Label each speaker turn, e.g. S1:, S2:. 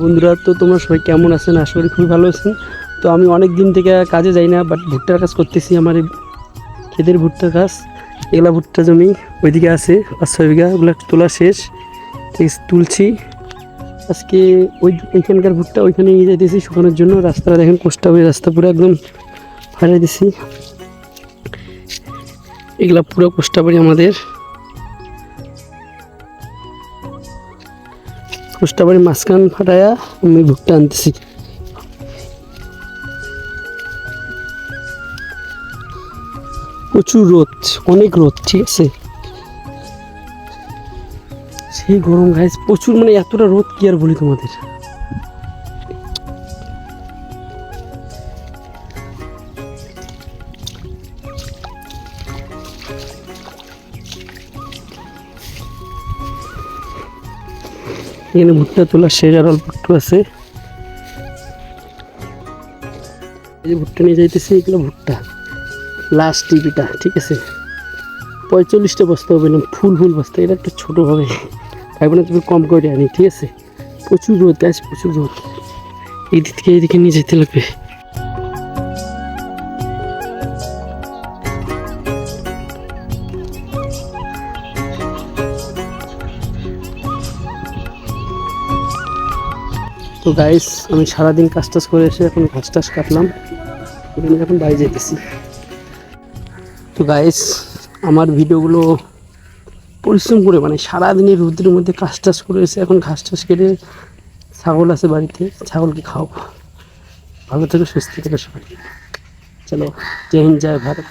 S1: বন্ধুরা, তো তোমরা সবাই কেমন আছেন? আশা করি খুবই ভালো আছেন। তো আমি অনেক দিন থেকে কাজে যাই না, বাট ভুট্টার কাজ করতেছি। আমার এই ক্ষেতের ভুট্টার কাজ, এগুলা ভুট্টা জমি ওইদিকে আছে 5-6 বিঘা, ওগুলো তোলা শেষ, ঠিক আছে, তুলছি আজকে। ওইখানকার ভুট্টা ওইখানে নিয়ে যাইতেছি শুকানোর জন্য। রাস্তাটা দেখেন কষ্ট হবে, রাস্তা পুরো একদম ফাটাই দিছি। এগুলা পুরো কোষ্টাবাড়ি আমাদের, কোষ্টাবাড়ি মাঝখান ফাটাইয়া আমি ভুট্টা আনতেছি। প্রচুর রোদ, অনেক রোদ, ঠিক আছে, সেই গরম গাইস, প্রচুর, মানে এতটা রোদ কি আর বলি তোমাদের। এখানে ভুট্টা তোলা শেষ, আর অল্প একটু আছে। এই যে ভুট্টা নিয়ে যাইতেছি, এগুলো ভুট্টা লাস্ট টিপিটা, ঠিক আছে। 45টা বস্তা হবে, ফুল বস্তা। এটা একটু ছোটো হবে, তাই না, তুমি কম করে আনি, ঠিক আছে। প্রচুর রোদ গাছ, প্রচুর রোদ। এদিক থেকে এদিকে নিয়ে যেতে লাগবে। তো গাইস, আমি সারাদিন কাজ টাজ করে এসে এখন ঘাস টাস কাটলাম, এখন বাড়ি যেতেছি। তো গাইস, আমার ভিডিওগুলো পরিশ্রম করে, মানে সারাদিনের রোদের মধ্যে কাজ টাজ করে এসে এখন ঘাস টাস কেটে, ছাগল আছে বাড়িতে, ছাগলকে খাওয়াবো। ভালো থেকে সুস্থ থেকে সবাই। চলো, জয় হিন্দ, জয় ভারত।